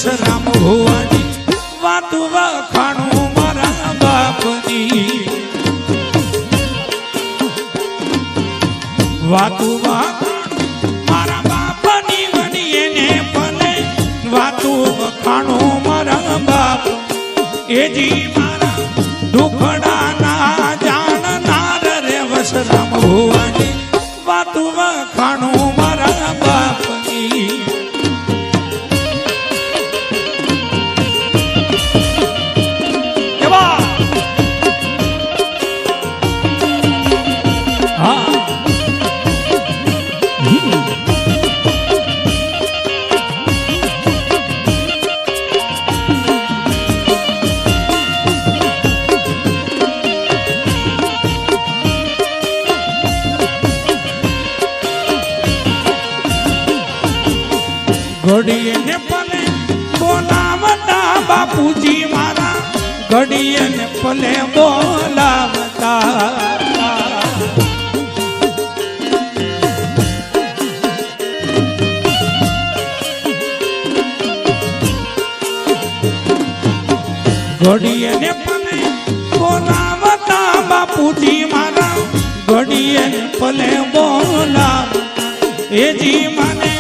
વસરામ ભુવાની વાતું વખાણું મારા બાપની વાતું વખાણું મારા બાપની વની એને ભલે વાતું વખાણું મારા બાપ એજી મારા દુખડાના જાણનાર રે વસરામ ભુવાની વાતું વખાણું મારા બાપની ઘડીએ ને પલે બોલાવતા બાપુજી મારા ઘડીએ ને પલે બોલાવતા ઘડીએ ને પલે બોલાવતા બાપુજી મારા ઘડીએ ને પલે બોલાવતા એજી મને